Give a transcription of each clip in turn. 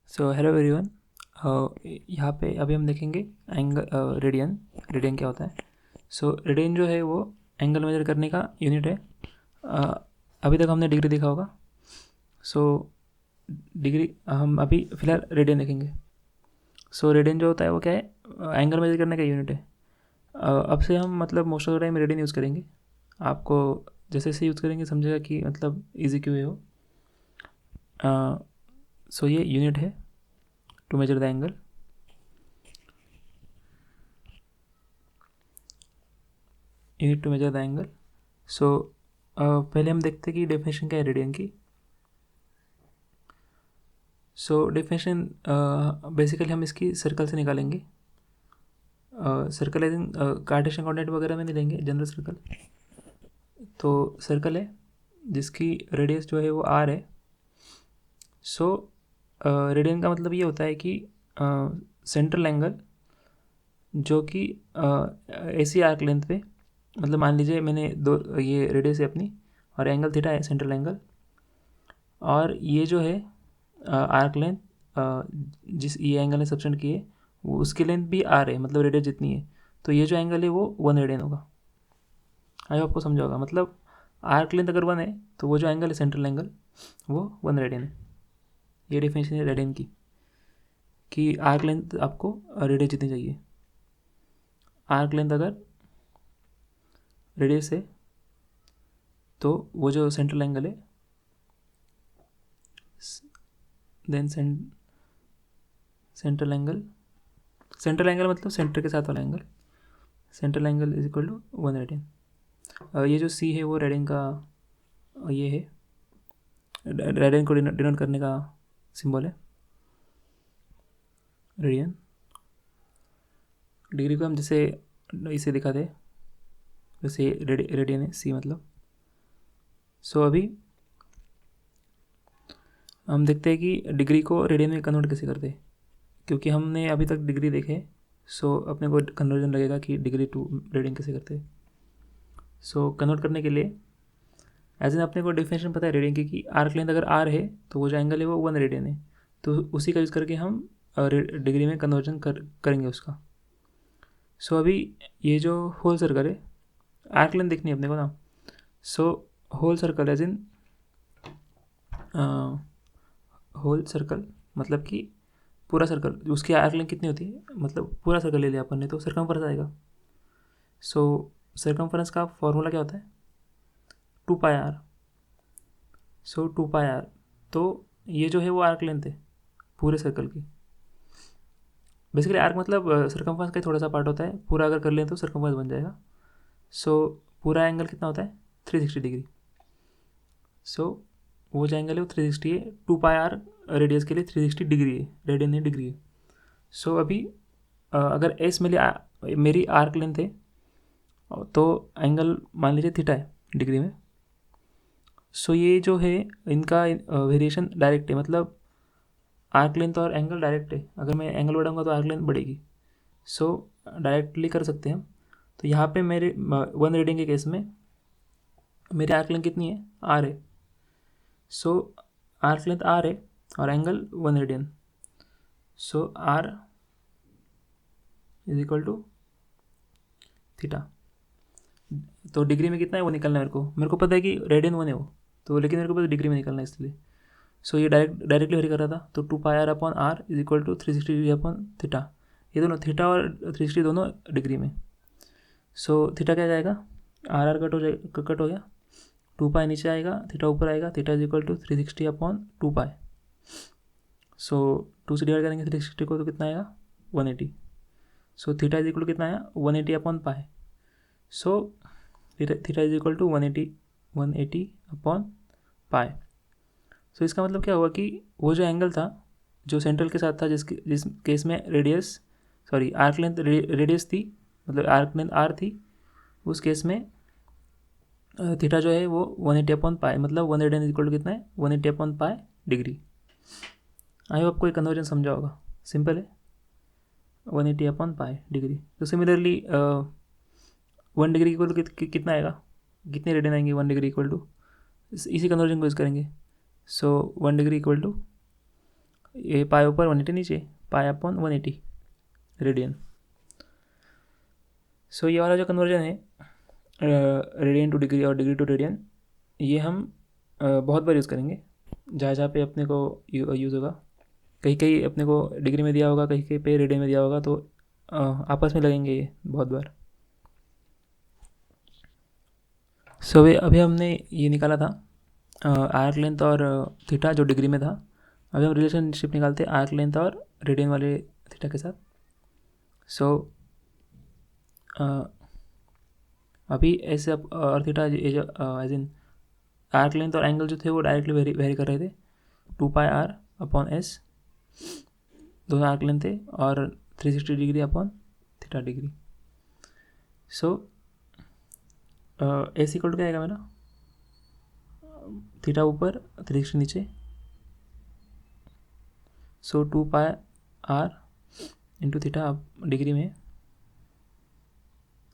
So hello everyone. यहाँ पे अभी हम देखेंगे एंगल रेडियन। रेडियन क्या होता है? सो रेडियन जो है वो एंगल मेजर करने का यूनिट है। अभी तक हमने डिग्री देखा होगा। सो डिग्री हम अभी फ़िलहाल रेडियन देखेंगे। सो रेडियन जो होता है वो क्या है? एंगल मेजर करने का यूनिट है। अब से हम मतलब most of the time radian use करेंगे। आपको जैसे जैसे यूज़ करेंगे समझेगा कि मतलब ईजी क्यों है वो। सो ये यूनिट है to measure the angle. Unit to measure the angle. So पहले हम देखते हैं कि डेफिनेशन क्या है रेडियन की। सो डेफिनेशन बेसिकली हम इसकी सर्कल से निकालेंगे। Circle as in Cartesian coordinate वगैरह में नहीं लेंगे, जनरल सर्कल। तो सर्कल है जिसकी रेडियस जो है वो आर है। सो रेडियन का मतलब ये होता है कि सेंट्रल एंगल जो कि ऐसी आर्क लेंथ पे, मतलब मान लीजिए मैंने दो ये रेडियस है अपनी और एंगल थीटा है सेंट्रल एंगल, और ये जो है आर्क लेंथ जिस ये एंगल ने सबटेंड की है वो उसकी लेंथ भी आर है, मतलब रेडियस जितनी है। तो ये जो एंगल है वो 1 रेडियन होगा। आई आपको समझा होगा। मतलब आर्क लेंथ अगर 1 है तो वो जो एंगल है सेंट्रल एंगल वो 1 रेडियन है। ये डेफिनेशन है रेडियन की कि आर्क लेंथ आपको रेडियस जितनी चाहिए। आर्क लेंथ अगर रेडियस है तो वो जो सेंट्रल एंगल है देन सेंट्रल एंगल मतलब सेंटर के साथ वाला angle, central angle is equal to 1 radian. ये जो सी है वो रेडियन का ये है, रेडियन को डिनोट करने का सिंबल है रेडियन। डिग्री को हम जैसे इसे दिखाते हैं वैसे रेडियन है सी मतलब। सो अभी हम देखते हैं कि डिग्री को रेडियन में कन्वर्ट कैसे करते हैं, क्योंकि हमने अभी तक डिग्री देखे। सो अपने को कन्वर्जन लगेगा कि डिग्री टू रेडियन कैसे करते हैं। सो कन्वर्ट करने के लिए एज इन अपने को डेफिनेशन पता है रेडियन की कि आर्क लेंथ अगर आर है तो वो जो एंगल है वो 1 रेडियन है। तो उसी का यूज़ करके हम डिग्री में कन्वर्जन करेंगे उसका। सो अभी ये जो होल सर्कल है, आर्क लेंथ देखनी है अपने को ना। So whole circle as in whole circle मतलब कि पूरा सर्कल, उसकी आर्क लेंथ कितनी होती है, मतलब पूरा सर्कल ले लिया अपन ने तो सर्कमफरेंस आएगा। सो सर्कमफरेंस का फॉर्मूला क्या होता है? 2πr। सो 2πr। तो ये जो है वो आर्क लेंथ है पूरे सर्कल की। बेसिकली आर्क मतलब सर्कमफरेंस का ही थोड़ा सा पार्ट होता है, पूरा अगर कर लें तो सर्कमफरेंस बन जाएगा। सो पूरा एंगल कितना होता है? 360 डिग्री। सो वो जो एंगल है वो 360 है। 2πr रेडियस के लिए 360 डिग्री है, रेडियन है डिग्री है। सो अभी अगर एस मेरी आर्क लेंथ है तो एंगल मान लीजिए थीटा है डिग्री में। सो ये जो है इनका वेरिएशन डायरेक्ट है, मतलब आर्क लेंथ और एंगल डायरेक्ट है। अगर मैं एंगल बढ़ाऊंगा तो आर्क लेंथ बढ़ेगी। सो डायरेक्टली कर सकते हैं हम। तो यहाँ पे मेरे 1 रेडियन के केस में मेरी आर्क लेंथ कितनी है? आर है। सो आर्क लेंथ आर है और angle 1 radian. So R is equal to theta. तो डिग्री में कितना है वो निकलना है मेरे को पता है कि रेडियन 1 है वो, तो लेकिन मेरे को पता डिग्री में निकलना है इसलिए। सो ये डायरेक्टली वेरी कर रहा था। तो 2πr upon R is equal to 360 degree upon theta. ये दोनों थीटा और 360 दोनों डिग्री में। सो थीटा क्या जाएगा? आर कट हो गया। 2π नीचे आएगा, थीटा ऊपर आएगा। Theta is equal to 360 upon 2π। So 2 से डिवाइड करेंगे 360 को तो कितना आएगा? 180। So theta is equal to कितना आया? 180 upon pi. So theta is equal to 180 upon pi. So इसका मतलब क्या हुआ कि वो जो एंगल था जो सेंट्रल के साथ था, जिस केस में आर्क लेंथ रेडियस थी, मतलब आर्क लेंथ आर थी, उस केस में थीटा जो है वो 180 अपॉन पाई, मतलब 1 रेडियन इक्वल टू कितना है? 180 upon pi degree. I hope आपको एक कन्वर्जन समझा होगा, सिंपल है। 180 अपॉन पाई डिग्री। तो सिमिलरली 1 डिग्री इक्वल टू कितना आएगा? कितने रेडियन आएंगे 1 डिग्री इक्वल टू? इसी कन्वर्जन को यूज़ करेंगे। सो 1 डिग्री इक्वल टू ये पाई ऊपर 180 नीचे, पाई अपॉन 180 रेडियन। सो ये वाला जो कन्वर्जन है रेडियन टू डिग्री और डिग्री टू रेडियन, ये हम बहुत बार यूज़ करेंगे जहाँ जहाँ पे अपने को यूज़ होगा। कहीं कहीं अपने को डिग्री में दिया होगा, कहीं कहीं पे रेडियन में दिया होगा, तो आपस में लगेंगे ये बहुत बार। सो अभी हमने ये निकाला था आर्क लेंथ और थीटा जो डिग्री में था। अभी हम रिलेशनशिप निकालते हैं आर्क लेंथ और रेडियन वाले थीटा के साथ। सो अभी ऐसे और theta as in arc length और एंगल जो थे वो डायरेक्टली वेरी कर रहे थे, 2πr अपॉन एस, दोनों आर्क लेंथ थे, और 360 degree upon theta degree. So S equal to क्या आएगा मेरा, थीटा ऊपर 360 नीचे, so 2πr into theta degree में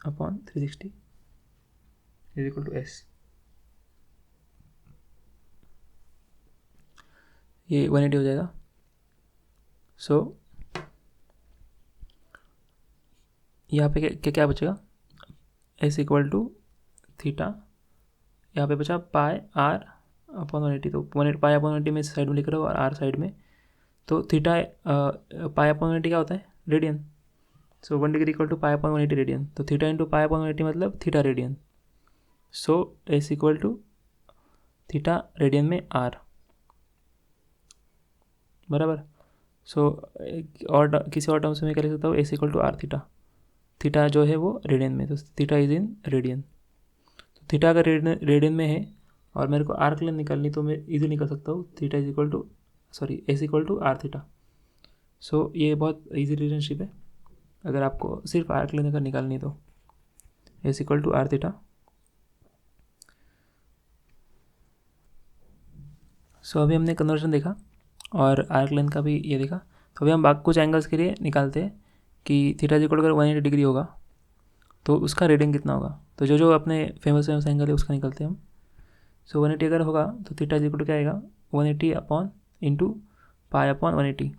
upon 360 is equal to S. ये 180 हो जाएगा। सो यहाँ पे क्या क्या बचेगा, एस इक्वल टू थीटा, यहाँ पे बचा पाई आर अपॉन 180, तो पाई अपॉन 180 में साइड में लिख रहा हूँ और आर साइड में, तो थीटा पाई अपॉन 180 क्या होता है, radian. So 1 degree equal to pi upon 180 radian, तो थीटा इंटू पाई अपॉन 180 मतलब theta radian. So S equal to theta radian में आर बराबर। सो और किसी और टर्म से मैं क्या लिख सकता हूँ, S equal to R theta, theta जो है वो रेडियन में, तो थीटा इज इन रेडियन। तो थीटा अगर रेडियन में है और मेरे को आर्क लेंथ निकालनी, तो मैं इजीली निकाल सकता हूँ, theta is equal to S equal to R theta. So ये बहुत इजी रिलेशनशिप है अगर आपको सिर्फ आर्क लेंथ अगर निकालनी, तो S equal to R theta. So अभी हमने कन्वर्जन देखा और आर्क लेंथ का भी ये देखा। तो अभी हम कुछ एंगल्स के लिए निकालते हैं कि थीटा इक्वल अगर 180 डिग्री होगा तो उसका रेडियन कितना होगा। तो जो अपने फेमस एंगल है उसका निकालते हैं हम। सो 180 अगर होगा तो थीटा इक्वल टू क्या आएगा, 180 अपॉन इंटू पाई अपॉन 180,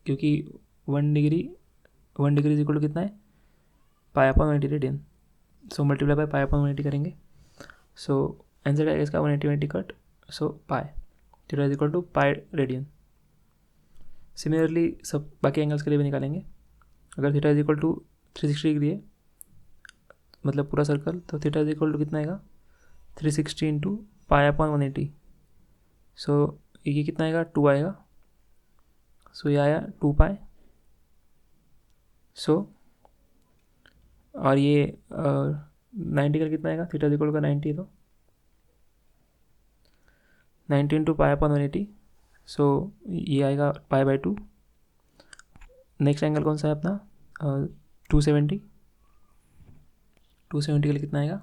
क्योंकि 1 डिग्री इज इक्वल टू कितना है, pi upon 180 radian. So multiply by pi upon 180 करेंगे। सो आंसर आएगा इसका 180 cut, so pi, theta is equal to pi radian. Similarly सब बाकी एंगल्स के लिए भी निकालेंगे। अगर theta is equal to 360 degree है, मतलब पूरा सर्कल, तो थीटा इज इक्वल टू कितना आएगा, 360 इंटू पाई अपॉन 180। सो ये कितना आएगा, 2 आएगा। सो ये आया 2 पाई। सो और ये 90 का कितना आएगा, थीटा इज इक्वल का 90, तो 90 इंटू पाई अपॉन 180। सो ये आएगा पाई बाई 2। नेक्स्ट एंगल कौन सा है अपना, 270 के लिए कितना आएगा,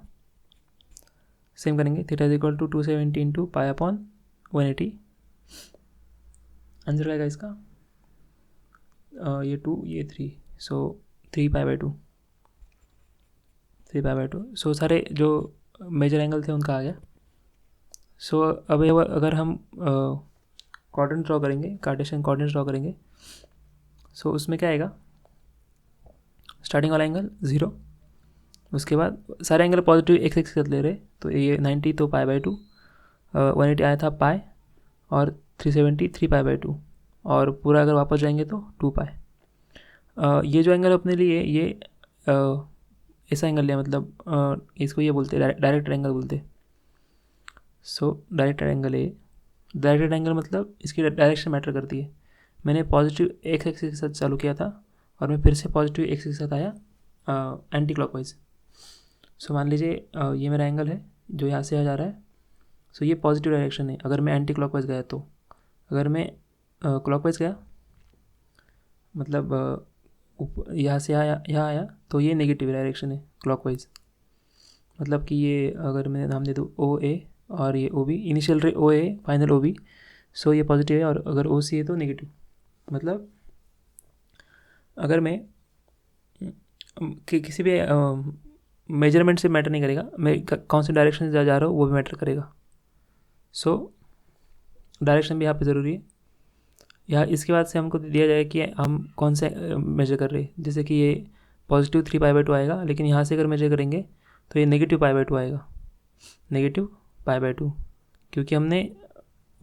सेम करेंगे, theta is equal to 270 into pi upon 180। Answer आएगा इसका ये 2 ये 3, सो 3 पाई बाई 2। सो सारे जो मेजर एंगल थे उनका आ गया। सो अब अगर हम कोऑर्डिनेट ड्रॉ करेंगे, कार्टेशियन कोऑर्डिनेट ड्रॉ करेंगे, सो उसमें क्या आएगा, स्टार्टिंग वाला एंगल 0, उसके बाद सारे एंगल पॉजिटिव एक्स एक्स ले रहे, तो ये 90 तो पाई बाई 2, 180 आया था पाई, और 370 3 पाई बाई 2, और पूरा अगर वापस जाएंगे तो 2 पाई। ये जो एंगल अपने लिए ये ऐसा एंगल लिया, मतलब इसको ये बोलते हैं डायरेक्ट एंगल बोलते हैं। सो डायरेक्ट एंगल है, डायरेक्ट एंगल मतलब इसकी डायरेक्शन मैटर करती है। मैंने पॉजिटिव एक्स एक्सिस के साथ चालू किया था और मैं फिर से पॉजिटिव एक्स के साथ आया एंटी क्लॉकवाइज। सो मान लीजिए ये मेरा एंगल है जो यहाँ से आ जा रहा है, सो ये पॉजिटिव डायरेक्शन है। अगर मैं एंटी क्लॉकवाइज गया, तो अगर मैं क्लॉकवाइज गया, मतलब यहाँ से आया यहाँ आया, तो ये नेगेटिव डायरेक्शन है क्लॉकवाइज। मतलब कि ये अगर मैं नाम दे दूँ ओ ए और ये ओ बी, इनिशियल रे ओ ए, फाइनल ओ बी, सो ये पॉजिटिव है, और अगर ओ सी है तो नेगेटिव। मतलब अगर मैं किसी भी मेजरमेंट से मैटर नहीं करेगा, मैं कौन से डायरेक्शन से जा रहा हूँ वो भी मैटर करेगा। सो डायरेक्शन भी यहाँ पे ज़रूरी है। यहाँ इसके बाद से हमको दिया जाएगा कि हम कौन से मेजर कर रहे हैं। जैसे कि ये पॉजिटिव 3π/2 आएगा, लेकिन यहाँ से अगर मेजर करेंगे तो ये -π/2 आएगा, -π/2, क्योंकि हमने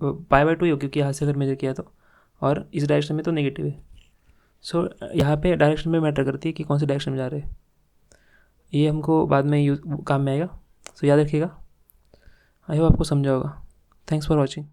π/2 ही हो, क्योंकि यहाँ से अगर मेजर किया तो, और इस डायरेक्शन में तो नेगेटिव है। सो यहाँ पे डायरेक्शन में मैटर करती है कि कौन से डायरेक्शन में जा रहे हैं। ये हमको बाद में काम में आएगा। सो याद रखिएगा। आई होप आपको समझा होगा। Thanks for watching.